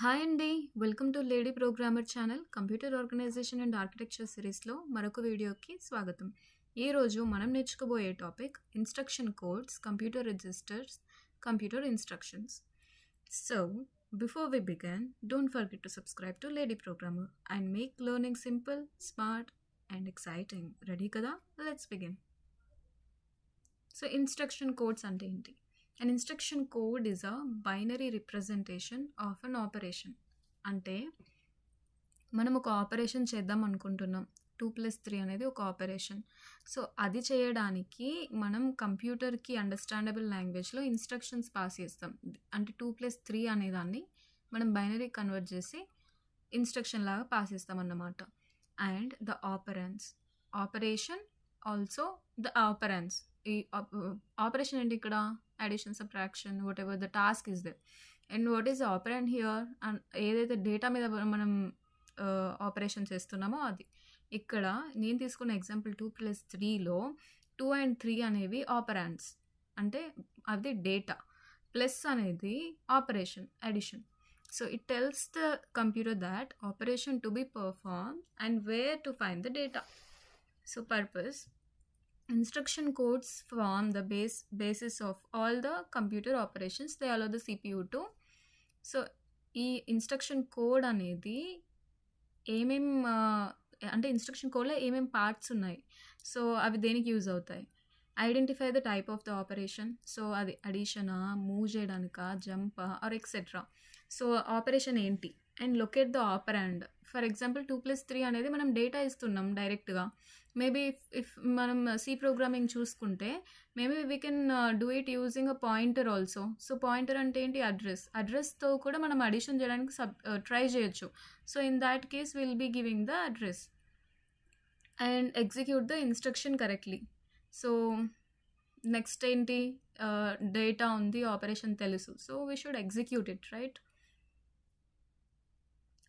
Hi అండి. Welcome to lady programmer channel. Computer organisation and architecture సిరీస్లో మరొక వీడియోకి స్వాగతం. ఈరోజు మనం నేర్చుకోబోయే topic instruction codes, computer registers, computer instructions. So before we begin, don't forget to subscribe to lady programmer and make learning simple, smart and exciting. Ready కదా? Let's begin. So instruction codes అంటే ఏంటి? An instruction code is a binary representation of an operation. అంటే మనం ఒక operation చేద్దాం అనుకుంటున్నాం. 2+3 అనేది ఒక ఆపరేషన్. సో అది చేయడానికి మనం కంప్యూటర్కి అండర్స్టాండబుల్ లాంగ్వేజ్లో ఇన్స్ట్రక్షన్స్ పాస్ చేస్తాం. అంటే 2+3 అనేదాన్ని మనం బైనరీ కన్వర్ట్ చేసి ఇన్స్ట్రక్షన్ లాగా పాస్ చేస్తాం అన్నమాట. And the ఆపరెన్స్, operation also the ఆపరెన్స్. ఈ ఆపరేషన్ ఏంటి ఇక్కడ? Addition, subtraction, what ever the task is they. And what is the operant here? And ఏదైతే డేటా మీద మనం ఆపరేషన్ చేస్తున్నామో అది. ఇక్కడ నేను తీసుకున్న ఎగ్జాంపుల్ 2+3లో 2 and 3 అనేవి ఆపరాండ్స్, అంటే అది డేటా. ప్లస్ అనేది operation, addition. So it tells the computer that operation to be perform and where to find the data. So purpose, instruction codes form the basis of all the computer operations. They allow the CPU to. So ఈ instruction code అనేది అంటే instruction కోడ్లో ఏమేం parts ఉన్నాయి, so అవి దేనికి use అవుతాయి? Identify the type of the operation. So అది అడిషనా, మూవ్ చేయడానికా, జంపా ఆర్ ఎక్సెట్రా. సో ఆపరేషన్ ఏంటి? And locate the operand. For example 2+3 అనేది మనం డేటా ఇస్తున్నాం డైరెక్ట్గా. మేబీ ఇఫ్ మనం సి ప్రోగ్రామింగ్ చూసుకుంటే maybe we can do it using a pointer also. So pointer అంటే ఏంటి? అడ్రస్తో కూడా మనం అడిషన్ చేయడానికి ట్రై చేయొచ్చు. So in that case will be giving the address and execute the instruction correctly. So next ఏంటి? Data ఉంది, ఆపరేషన్ తెలుసు, so we should execute it, right?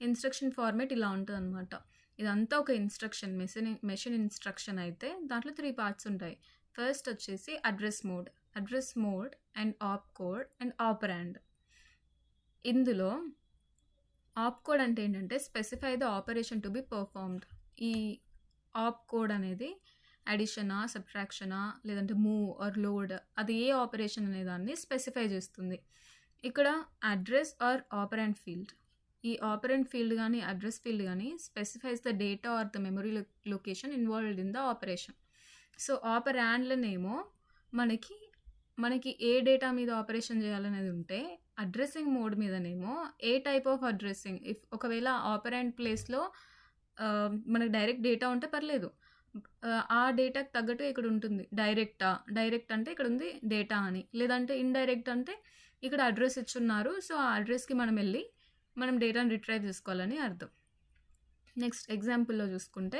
Instruction format ఇలా ఉంటుంది అనమాట. ఇదంతా ఒక ఇన్స్ట్రక్షన్, మెషిన్ ఇన్స్ట్రక్షన్ అయితే దాంట్లో 3 పార్ట్స్ ఉంటాయి. ఫస్ట్ వచ్చేసి address mode and op code and operand. ఇందులో ఆప్ కోడ్ అంటే ఏంటంటే specify the operation to be performed. ఈ ఆప్ కోడ్ అనేది అడిషనా, సబ్ట్రాక్షనా, లేదంటే మూవ్ ఆర్ లోడ్, అది ఏ ఆపరేషన్ అనే దాన్ని స్పెసిఫై చేస్తుంది. ఇక్కడ అడ్రస్ ఆర్ ఆపరాండ్ ఫీల్డ్, ఈ ఆపరెంట్ ఫీల్డ్ కానీ అడ్రస్ ఫీల్డ్ కానీ specifies the data or the memory location involved in the operation. So ఆపరాండ్లనేమో మనకి ఏ డేటా మీద ఆపరేషన్ చేయాలనేది ఉంటే, అడ్రస్సింగ్ మోడ్ మీదనేమో ఏ టైప్ ఆఫ్ అడ్రస్సింగ్. ఇఫ్ ఒకవేళ ఆపరాండ్ ప్లేస్లో మనకి డైరెక్ట్ డేటా ఉంటే పర్లేదు, ఆ డేటాకి తగ్గట్టు ఇక్కడ ఉంటుంది. డైరెక్ట్ అంటే ఇక్కడ ఉంది డేటా అని, లేదంటే ఇండైరెక్ట్ అంటే ఇక్కడ అడ్రస్ ఇచ్చున్నారు, సో ఆ అడ్రస్కి మనం డేటాను రిట్రైవ్ చేసుకోవాలని అర్థం. నెక్స్ట్ ఎగ్జాంపుల్లో చూసుకుంటే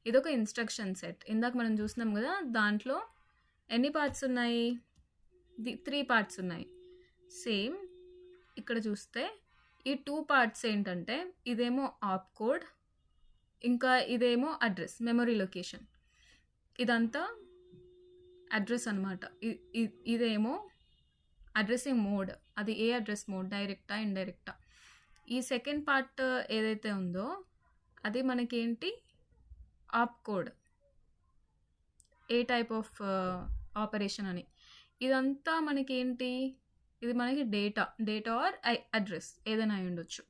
ఇదొక ఇన్స్ట్రక్షన్ సెట్. ఇందాక మనం చూసినాం కదా, దాంట్లో ఎన్ని పార్ట్స్ ఉన్నాయి? 3 పార్ట్స్ ఉన్నాయి. సేమ్ ఇక్కడ చూస్తే ఈ 2 పార్ట్స్ ఏంటంటే, ఇదేమో ఆప్ కోడ్, ఇంకా ఇదేమో అడ్రస్, మెమరీ లొకేషన్. ఇదంతా అడ్రస్ అనమాట. ఇదేమో అడ్రసింగ్ మోడ్, అది ఏ అడ్రస్ మోడ్, డైరెక్టా ఇండైరెక్టా. ఈ సెకండ్ పార్ట్ ఏదైతే ఉందో అది మనకేంటి? ఆప్ కోడ్, ఏ టైప్ ఆఫ్ ఆపరేషన్ అని. ఇదంతా మనకేంటి? ఇది మనకి డేటా ఆర్ అడ్రస్ ఏదైనా అయి ఉండొచ్చు.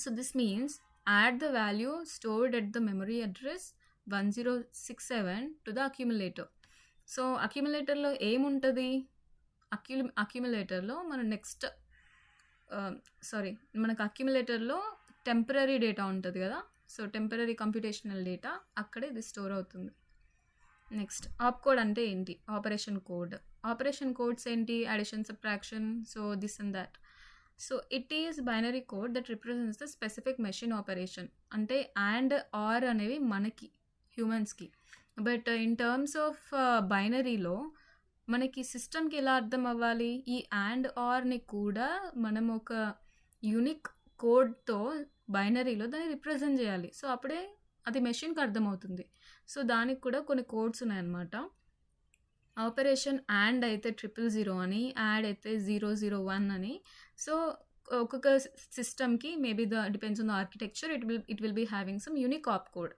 So this means add the value stored at the memory address 1067 to the accumulator. So అక్యుములేటర్లో ఏముంటుంది? అక్యుములేటర్లో మనకు అక్యుములేటర్లో టెంపరీ డేటా ఉంటుంది కదా. సో టెంపరీ కంప్యూటేషనల్ డేటా అక్కడే ఇది స్టోర్ అవుతుంది. నెక్స్ట్ ఆప్ కోడ్ అంటే ఏంటి? ఆపరేషన్ కోడ్స్ ఏంటి? Addition, subtraction, so this and that. So it is binary code that represents the specific machine operation. అంటే అండ్ ఆర్ అనేవి మనకి హ్యూమన్స్కి, బట్ ఇన్ టర్మ్స్ ఆఫ్ బైనరీలో మనకి సిస్టమ్కి ఎలా అర్థం అవ్వాలి? ఈ అండ్ ఆర్ని కూడా మనం ఒక యూనిక్ కోడ్తో బైనరీలో దాన్ని రిప్రజెంట్ చేయాలి. సో అప్పుడే అది మెషిన్కి అర్థమవుతుంది. సో దానికి కూడా కొన్ని కోడ్స్ ఉన్నాయన్నమాట. ఆపరేషన్ అండ్ అయితే 000 అని, యాడ్ అయితే 001 అని. సో ఒక్కొక్క సిస్టమ్కి maybe depends on the architecture it will be having some unique op code.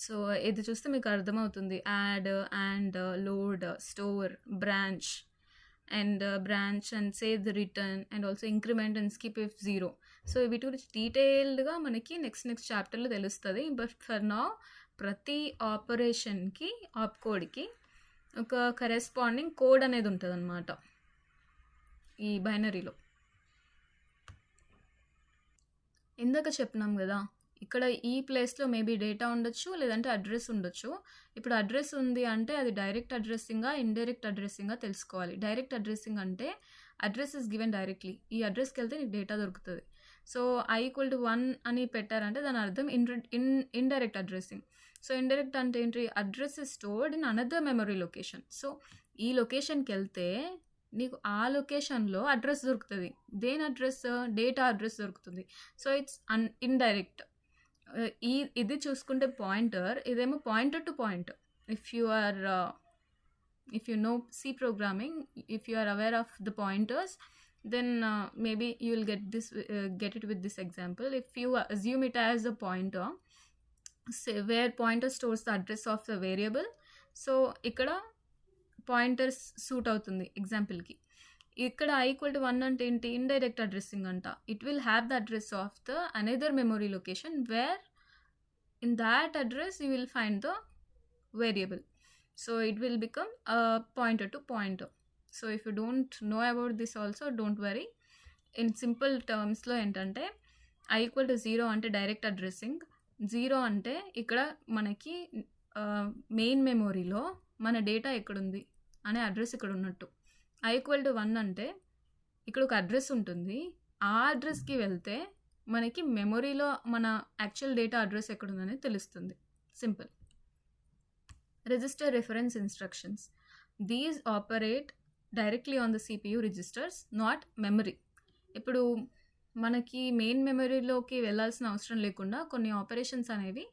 So ఇది చూస్తే మీకు అర్థమవుతుంది. Add, and, load, store, branch and save the return and also increment and skip if 0. So వీటి గురించి డీటెయిల్డ్గా మనకి నెక్స్ట్ చాప్టర్లో తెలుస్తుంది. బట్ ఫర్ నౌ ప్రతి ఆపరేషన్కి ఆప్ కోడ్కి ఒక కరెస్పాండింగ్ కోడ్ అనేది ఉంటుంది అన్నమాట ఈ బైనరీలో. ఇందాక చెప్పినాం కదా, ఇక్కడ ఈ ప్లేస్లో మేబీ డేటా ఉండొచ్చు, లేదంటే అడ్రస్ ఉండొచ్చు. ఇప్పుడు అడ్రస్ ఉంది అంటే అది డైరెక్ట్ అడ్రస్సింగా ఇండైరెక్ట్ అడ్రస్సింగా తెలుసుకోవాలి. డైరెక్ట్ అడ్రస్సింగ్ అంటే అడ్రస్ ఇస్ గివెన్ డైరెక్ట్లీ, ఈ అడ్రస్కి వెళ్తే నీకు డేటా దొరుకుతుంది. సో i=1 అని పెట్టారంటే దాని అర్థం ఇండైరెక్ట్ అడ్రస్సింగ్. సో ఇండైరెక్ట్ అంటే ఏంటి? Address is stored in another memory location. So ఈ లొకేషన్కి వెళ్తే నీకు ఆ లొకేషన్లో అడ్రస్ దొరుకుతుంది. దేని అడ్రస్? డేటా అడ్రస్ దొరుకుతుంది. So it's indirect. ఇది చూసుకుంటే పాయింటర్, ఇదేమో pointer to point. If you know C programming, if you are aware of the pointers, then maybe you will get it with this example. If you assume it as a pointer, say where pointer stores the address of the variable, so ఇక్కడ pointers suit అవుతుంది ఎగ్జాంపుల్కి. ఇక్కడ i=1 అంటే ఏంటి? Indirect addressing అంట. It will have the address of the another memory location where in that address you will find the variable. So it will become pointer to pointer. So if you don't know about this also don't worry. In simple టర్మ్స్లో ఏంటంటే i=0 అంటే direct addressing. 0 అంటే ఇక్కడ మనకి main మెమొరీలో మన data ఎక్కడుంది అనే address ఇక్కడ ఉన్నట్టు. i=1 అంటే ఇక్కడ ఒక అడ్రస్ ఉంటుంది, ఆ అడ్రస్కి వెళ్తే మనకి మెమొరీలో మన యాక్చువల్ డేటా అడ్రస్ ఎక్కడుందని తెలుస్తుంది. Simple. Register reference instructions. These operate directly on the CPU registers, not memory. ఇప్పుడు మనకి మెయిన్ మెమరీలోకి వెళ్ళాల్సిన అవసరం లేకుండా కొన్ని ఆపరేషన్స్ అనేవి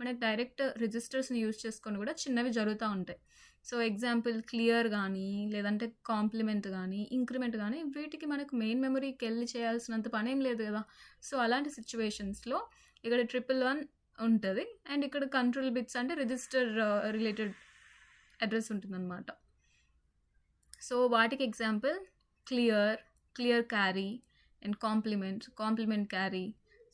మనకి డైరెక్ట్ రిజిస్టర్స్ని యూజ్ చేసుకొని కూడా చిన్నవి జరుగుతూ ఉంటాయి. సో ఎగ్జాంపుల్ క్లియర్ కానీ, లేదంటే కాంప్లిమెంట్ కానీ, ఇంక్రిమెంట్ కానీ, వీటికి మనకు మెయిన్ మెమరీకి వెళ్ళి చేయాల్సినంత పని ఏం లేదు కదా. సో అలాంటి సిచ్యువేషన్స్లో ఇక్కడ 111 ఉంటుంది, అండ్ ఇక్కడ కంట్రోల్ బిట్స్ అంటే రిజిస్టర్ రిలేటెడ్ అడ్రస్ ఉంటుందన్నమాట. సో వాటికి example clear carry and complement carry.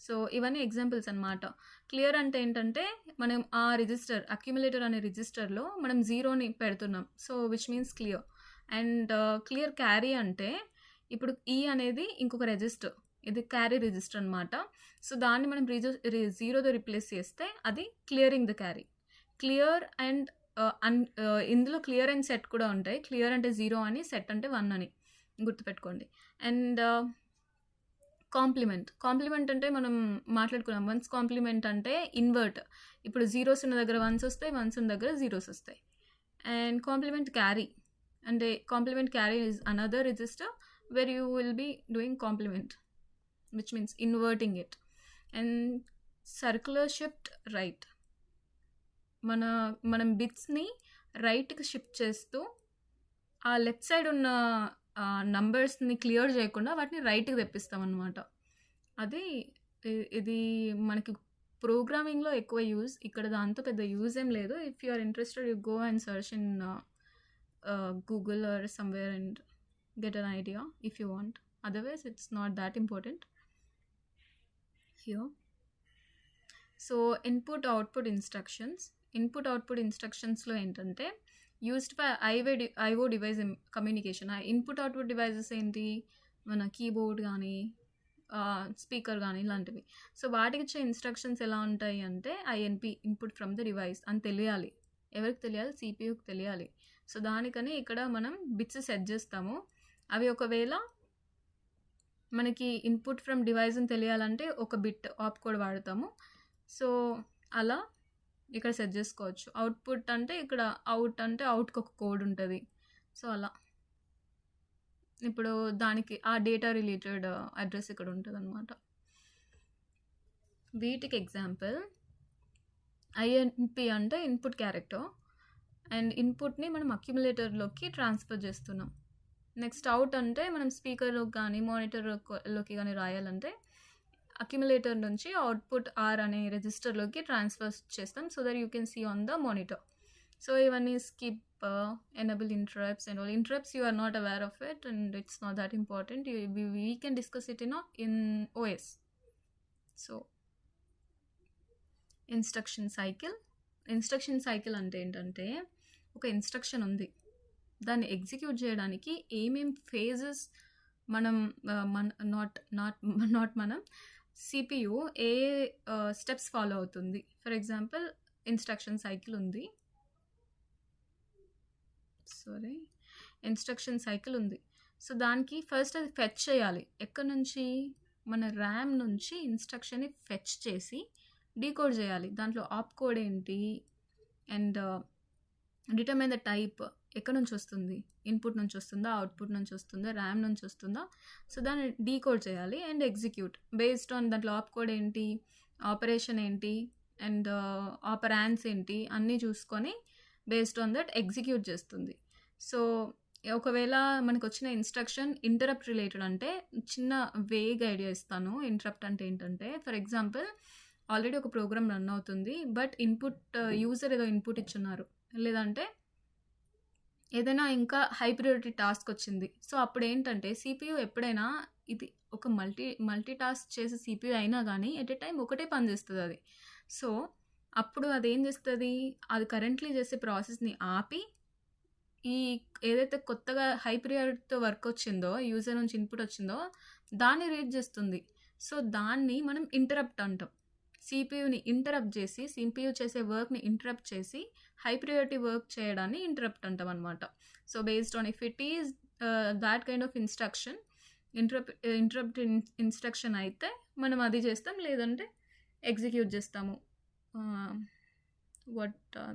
So ఇవన్నీ ఎగ్జాంపుల్స్ అనమాట. క్లియర్ అంటే ఏంటంటే మనం ఆ రిజిస్టర్ అక్యుములేటర్ అనే రిజిస్టర్లో మనం 0ని పెడుతున్నాం, so which means clear. And clear carry అంటే ఇప్పుడు ఈ అనేది ఇంకొక రిజిస్టర్, ఇది క్యారీ రిజిస్టర్ అనమాట. సో దాన్ని మనం 0తో రిప్లేస్ చేస్తే అది clearing the carry. Clear and ఇందులో క్లియర్ అండ్ సెట్ కూడా ఉంటాయి. క్లియర్ అంటే 0 అని, సెట్ అంటే 1 అని గుర్తుపెట్టుకోండి. అండ్ కాంప్లిమెంట్ అంటే మనం మాట్లాడుకున్నాం. వన్స్ కాంప్లిమెంట్ అంటే ఇన్వర్ట్. ఇప్పుడు 0s ఉన్న దగ్గర 1s వస్తాయి, 1s ఉన్న దగ్గర 0s వస్తాయి. అండ్ కాంప్లిమెంట్ క్యారీ అంటే complement carry is another register where you will be doing complement, which means inverting it. And circular shift right, మనం బిట్స్ని రైట్కి షిఫ్ట్ చేస్తూ ఆ లెఫ్ట్ సైడ్ ఉన్న నంబర్స్ని క్లియర్ చేయకుండా వాటిని రైట్కి తెప్పిస్తాం అనమాట. ఇది మనకి ప్రోగ్రామింగ్లో ఎక్కువ యూజ్, ఇక్కడ దాంతో పెద్ద యూజ్ ఏం లేదు. If you are interested you go and search in Google or somewhere and get an idea if you want. Otherwise it's not that important here. So input output ఇన్స్ట్రక్షన్స్లో ఏంటంటే used for IO device communication. ఆ input output devices ఏంటి? మన keyboard కానీ, speaker కానీ ఇలాంటివి. So వాటికి ఇచ్చే ఇన్స్ట్రక్షన్స్ ఎలా ఉంటాయి అంటే INP, input from the device అని తెలియాలి. ఎవరికి తెలియాలి? CPUకి తెలియాలి. సో దానికని ఇక్కడ మనం బిట్స్ సెట్ చేస్తాము. అవి ఒకవేళ మనకి ఇన్పుట్ ఫ్రమ్ డివైస్ అని తెలియాలంటే ఒక బిట్ ఆప్ కోడ్ వాడతాము. సో అలా ఇక్కడ సెట్ చేసుకోవచ్చు. అవుట్పుట్ అంటే ఇక్కడ అవుట్ అంటే అవుట్కి ఒక కోడ్ ఉంటుంది. సో అలా ఇప్పుడు దానికి ఆ డేటా రిలేటెడ్ అడ్రస్ ఇక్కడ ఉంటుంది అనమాట. వీటికి ఎగ్జాంపుల్ INP అంటే ఇన్పుట్ క్యారెక్టర్, అండ్ ఇన్పుట్ని మనం అక్యుములేటర్లోకి ట్రాన్స్ఫర్ చేస్తున్నాం. నెక్స్ట్ అవుట్ అంటే మనం స్పీకర్లోకి కానీ మానిటర్లోకి కానీ రాయాలంటే అక్యుములేటర్ నుంచి అవుట్పుట్ ఆర్ అనే రిజిస్టర్లోకి ట్రాన్స్ఫర్ చేస్తాం so that you can see on the monitor. So ఇవన్నీ skip, enable interrupts and all. Interrupts you are not aware of it and it's not that important. We can discuss it in OS. So instruction cycle అంటే ఏంటంటే ఒక instruction ఉంది, దాన్ని execute చేయడానికి ఏమేం phases మనం మనం సిపియు ఏ స్టెప్స్ ఫాలో అవుతుంది. ఫర్ ఎగ్జాంపుల్ ఇన్స్ట్రక్షన్ సైకిల్ ఉంది, సో దానికి ఫస్ట్ అది ఫెచ్ చేయాలి. ఎక్కడి నుంచి? మన ర్యామ్ నుంచి ఇన్స్ట్రక్షన్ని ఫెచ్ చేసి డీకోడ్ చేయాలి. దాంట్లో ఆప్ కోడ్ ఏంటి అండ్ డిటర్మైన్ ద టైప్, ఎక్కడి నుంచి వస్తుంది, ఇన్పుట్ నుంచి వస్తుందా, అవుట్పుట్ నుంచి వస్తుందా, ర్యామ్ నుంచి వస్తుందా, సో దాన్ని డీకోడ్ చేయాలి అండ్ ఎగ్జిక్యూట్ బేస్డ్ ఆన్ దాంట్లో ఆప్ కోడ్ ఏంటి, ఆపరేషన్ ఏంటి అండ్ ఆపరాన్స్ ఏంటి అన్నీ చూసుకొని బేస్డ్ ఆన్ దట్ ఎగ్జిక్యూట్ చేస్తుంది. సో ఒకవేళ మనకు వచ్చిన ఇన్స్ట్రక్షన్ ఇంటరప్ట్ రిలేటెడ్ అంటే చిన్న వేగ్ ఐడియా ఇస్తాను. ఇంటరప్ట్ అంటే ఏంటంటే ఫర్ ఎగ్జాంపుల్ ఆల్రెడీ ఒక ప్రోగ్రామ్ రన్ అవుతుంది బట్ యూజర్ ఏదో ఇన్పుట్ ఇచ్చున్నారు, లేదంటే ఏదైనా ఇంకా హై ప్రియారిటీ టాస్క్ వచ్చింది. సో అప్పుడు ఏంటంటే సిపియు ఎప్పుడైనా ఇది ఒక మల్టీ టాస్క్ చేసే సిపియు అయినా కానీ ఎట్ ఎ టైం ఒకటే పని చేస్తుంది అది. సో అప్పుడు అది ఏం చేస్తుంది, అది కరెంట్లీ చేసే ప్రాసెస్ని ఆపి ఈ ఏదైతే కొత్తగా హై ప్రియారిటీతో వర్క్ వచ్చిందో, యూజర్ నుంచి ఇన్పుట్ వచ్చిందో దాన్ని రీడ్ చేస్తుంది. సో దాన్ని మనం ఇంటరప్ట్ అంటాం. సిపియుని ఇంటరప్ట్ చేసి, సిపియు చేసే వర్క్ని ఇంటరప్ట్ చేసి హై ప్రియారిటీ వర్క్ చేయడాన్ని ఇంటరప్ట్ అంటాం అనమాట. So based on if it is that kind of instruction, interrupt instruction అయితే మనం అది చేస్తాం, లేదంటే ఎగ్జిక్యూట్ చేస్తాము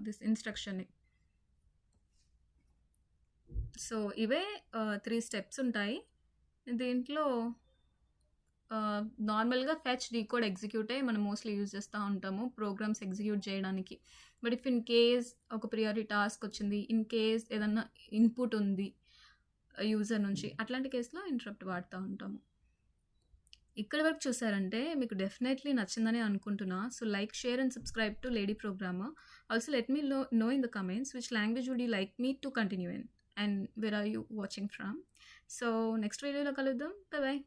దిస్ ఇన్స్ట్రక్షన్ని. సో ఇవే 3 స్టెప్స్ ఉంటాయి దీంట్లో. నార్మల్గా ఫెచ్, డీకోడ్, ఎగ్జిక్యూటే మనం మోస్ట్లీ యూజ్ చేస్తూ ఉంటాము ప్రోగ్రామ్స్ ఎగ్జిక్యూట్ చేయడానికి. బట్ ఇఫ్ ఇన్ కేస్ ఒక ప్రియారిటీ టాస్క్ వచ్చింది, ఇన్ కేస్ ఏదన్నా ఇన్పుట్ ఉంది యూజర్ నుంచి, అట్లాంటి కేసులో ఇంటరప్ట్ వాడుతూ ఉంటాము. ఇక్కడ వరకు చూసారంటే మీకు డెఫినెట్లీ నచ్చిందని అనుకుంటున్నా. So like, share and subscribe to lady programmer. Also let me know in the comments which language would you like me to continue in and where are you watching from. So next video lo kaludam. Bye bye.